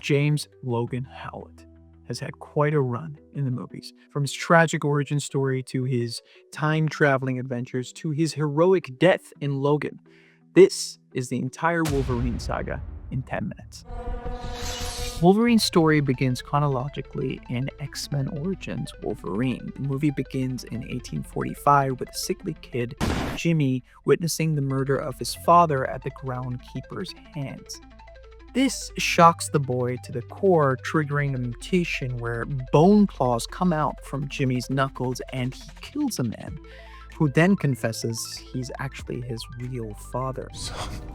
James Logan Howlett has had quite a run in the movies. From his tragic origin story to his time-traveling adventures to his heroic death in Logan. This is the entire Wolverine saga in 10 minutes. Wolverine's story begins chronologically in X-Men Origins Wolverine. The movie begins in 1845 with a sickly kid, Jimmy, witnessing the murder of his father at the Groundkeeper's hands. This shocks the boy to the core, triggering a mutation where bone claws come out from Jimmy's knuckles and he kills a man, who then confesses he's actually his real father.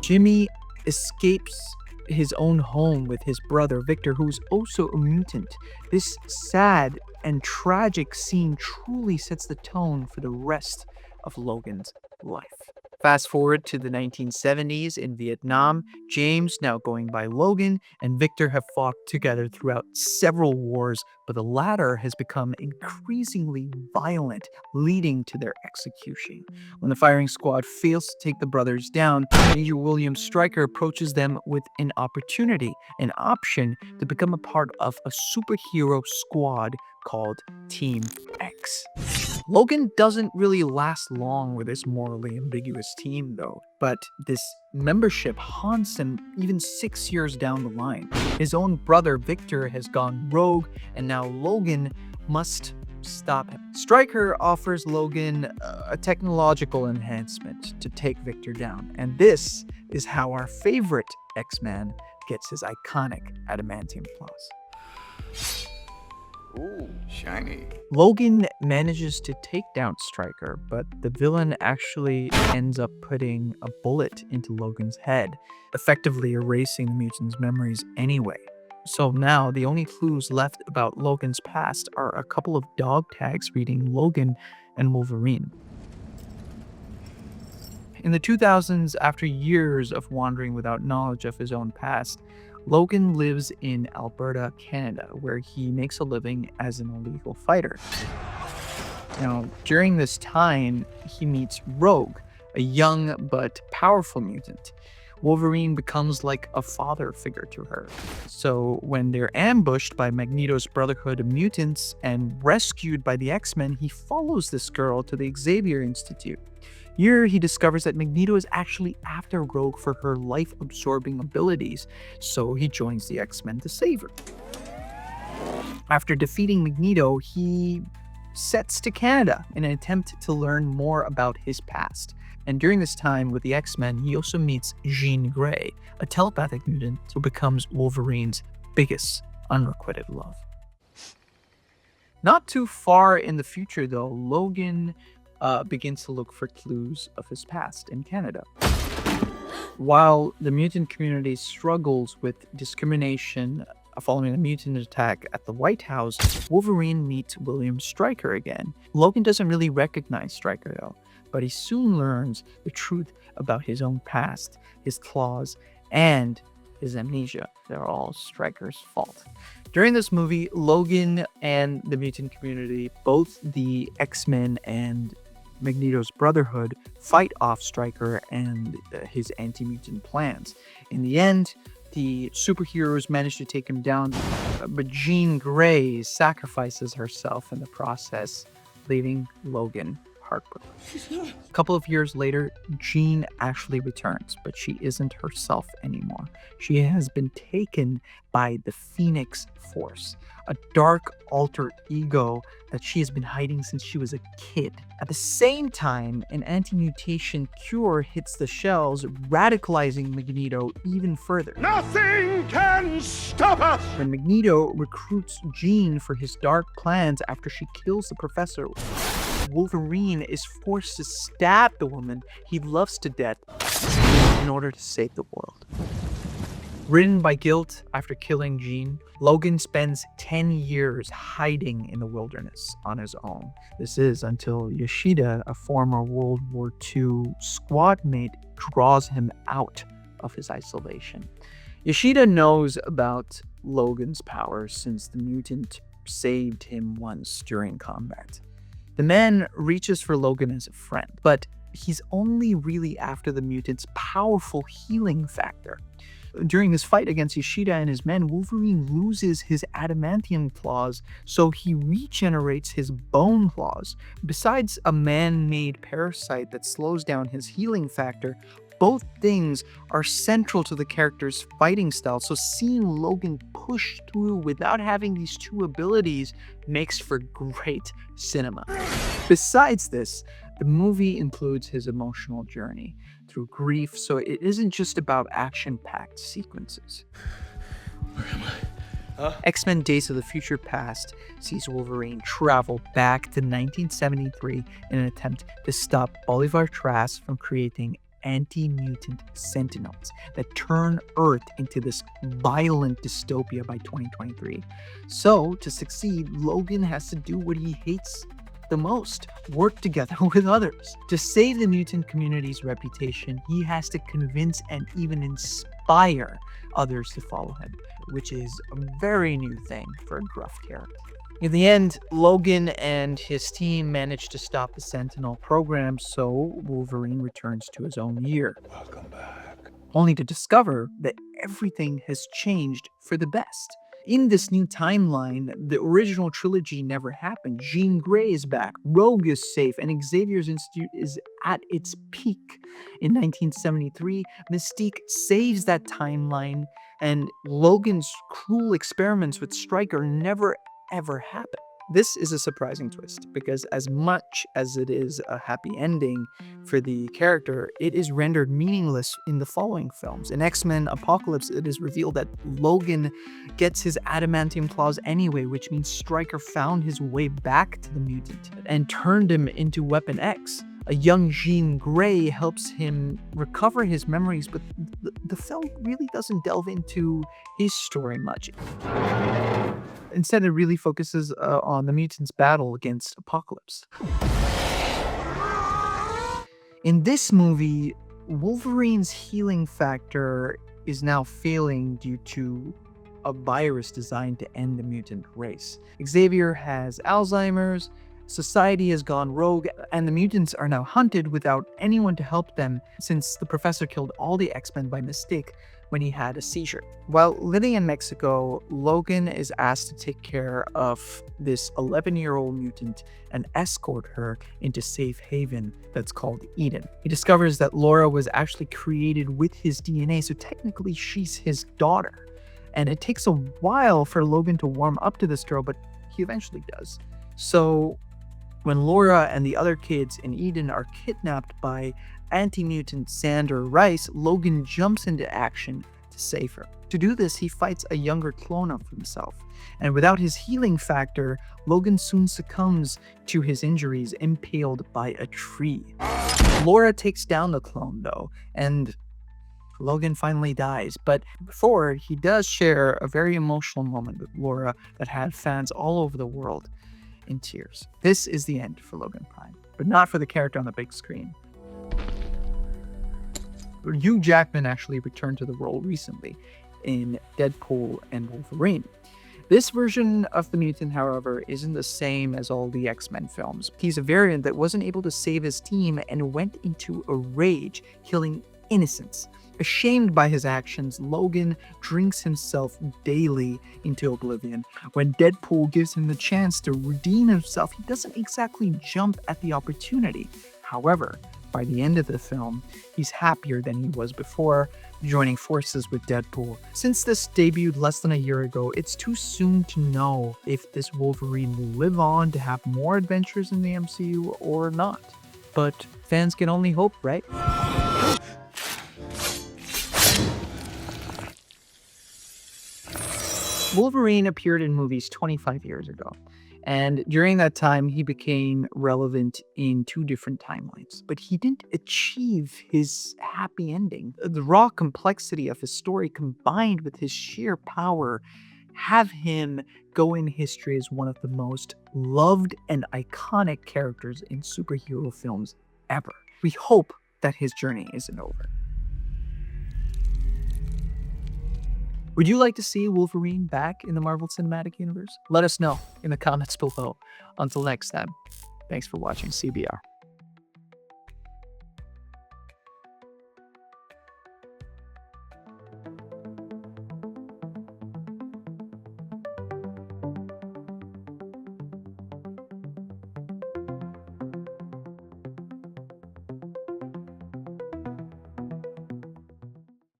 Jimmy escapes his own home with his brother Victor, who's also a mutant. This sad and tragic scene truly sets the tone for the rest of Logan's life. Fast forward to the 1970s in Vietnam, James, now going by Logan, and Victor have fought together throughout several wars, but the latter has become increasingly violent, leading to their execution. When the firing squad fails to take the brothers down, Major William Stryker approaches them with an opportunity, an option to become a part of a superhero squad called Team X. Logan doesn't really last long with this morally ambiguous team, though, but this membership haunts him even 6 years down the line. His own brother Victor has gone rogue, and now Logan must stop him. Stryker offers Logan a technological enhancement to take Victor down, and this is how our favorite X-Man gets his iconic adamantium claws. Ooh, shiny. Logan manages to take down Stryker, but the villain actually ends up putting a bullet into Logan's head, effectively erasing the mutant's memories anyway. So now the only clues left about Logan's past are a couple of dog tags reading Logan and Wolverine. In the 2000s, after years of wandering without knowledge of his own past, Logan lives in Alberta, Canada, where he makes a living as an illegal fighter. Now, during this time, he meets Rogue, a young but powerful mutant. Wolverine becomes like a father figure to her. So when they're ambushed by Magneto's Brotherhood of Mutants and rescued by the X-Men, he follows this girl to the Xavier Institute. Here, he discovers that Magneto is actually after Rogue for her life-absorbing abilities, so he joins the X-Men to save her. After defeating Magneto, he sets to Canada in an attempt to learn more about his past. And during this time with the X-Men, he also meets Jean Grey, a telepathic mutant who becomes Wolverine's biggest unrequited love. Not too far in the future, though, Logan begins to look for clues of his past in Canada. While the mutant community struggles with discrimination following a mutant attack at the White House, Wolverine meets William Stryker again. Logan doesn't really recognize Stryker, though, but he soon learns the truth about his own past, his claws, and his amnesia. They're all Stryker's fault. During this movie, Logan and the mutant community, both the X-Men and Magneto's Brotherhood, fight off Stryker and his anti-mutant plans. In the end, the superheroes manage to take him down, but Jean Grey sacrifices herself in the process, leaving Logan heartbroken. A couple of years later, Jean actually returns, but she isn't herself anymore. She has been taken by the Phoenix Force, a dark alter ego that she has been hiding since she was a kid. At the same time, an anti-mutation cure hits the shelves, radicalizing Magneto even further. Nothing can stop us! When Magneto recruits Jean for his dark plans after she kills the professor, Wolverine is forced to stab the woman he loves to death in order to save the world. Ridden by guilt after killing Jean, Logan spends 10 years hiding in the wilderness on his own. This is until Yoshida, a former World War II squad mate, draws him out of his isolation. Yoshida knows about Logan's powers since the mutant saved him once during combat. The man reaches for Logan as a friend, but he's only really after the mutant's powerful healing factor. During his fight against Ishida and his men, Wolverine loses his adamantium claws, so he regenerates his bone claws. Besides a man-made parasite that slows down his healing factor, both things are central to the character's fighting style, so seeing Logan push through without having these two abilities makes for great cinema. Besides this, the movie includes his emotional journey through grief, so it isn't just about action-packed sequences. Where am I? X-Men Days of the Future Past sees Wolverine travel back to 1973 in an attempt to stop Bolivar Trask from creating anti-mutant sentinels that turn Earth into this violent dystopia by 2023. So, to succeed, Logan has to do what he hates the most: work together with others. To save the mutant community's reputation, he has to convince and even inspire others to follow him, which is a very new thing for a gruff character. In the end, Logan and his team manage to stop the Sentinel program, so Wolverine returns to his own year, Welcome back. only to discover that everything has changed for the best. In this new timeline, the original trilogy never happened. Jean Grey is back, Rogue is safe, and Xavier's Institute is at its peak. In 1973, Mystique saves that timeline, and Logan's cruel experiments with Stryker never ever happen. This is a surprising twist, because as much as it is a happy ending for the character, it is rendered meaningless in the following films. In X-Men Apocalypse, it is revealed that Logan gets his adamantium claws anyway, which means Stryker found his way back to the mutant and turned him into Weapon X. A young Jean Grey helps him recover his memories, but the film really doesn't delve into his story much. Instead, it really focuses on the mutants' battle against Apocalypse. In this movie, Wolverine's healing factor is now failing due to a virus designed to end the mutant race. Xavier has Alzheimer's, society has gone rogue, and the mutants are now hunted without anyone to help them, since the professor killed all the X-Men by mistake when he had a seizure. While living in Mexico, Logan is asked to take care of this 11-year-old mutant and escort her into safe haven that's called Eden. He discovers that Laura was actually created with his DNA, so technically she's his daughter. And it takes a while for Logan to warm up to this girl, but he eventually does. So when Laura and the other kids in Eden are kidnapped by anti-mutant Xander Rice, Logan jumps into action to save her. To do this, he fights a younger clone of himself. And without his healing factor, Logan soon succumbs to his injuries, impaled by a tree. Laura takes down the clone though, and Logan finally dies. But before, he does share a very emotional moment with Laura that had fans all over the world in tears. This is the end for Logan Prime, but not for the character on the big screen. Hugh Jackman actually returned to the role recently in Deadpool and Wolverine. This version of the mutant, however, isn't the same as all the X-Men films. He's a variant that wasn't able to save his team and went into a rage, killing innocents. Ashamed by his actions, Logan drinks himself daily into oblivion. When Deadpool gives him the chance to redeem himself, he doesn't exactly jump at the opportunity. However, by the end of the film, he's happier than he was before, joining forces with Deadpool. Since this debuted less than a year ago, it's too soon to know if this Wolverine will live on to have more adventures in the MCU or not. But fans can only hope, right? Wolverine appeared in movies 25 years ago, and during that time he became relevant in two different timelines, but he didn't achieve his happy ending. The raw complexity of his story combined with his sheer power have him go in history as one of the most loved and iconic characters in superhero films ever. We hope that his journey isn't over. Would you like to see Wolverine back in the Marvel Cinematic Universe? Let us know in the comments below. Until next time, thanks for watching CBR.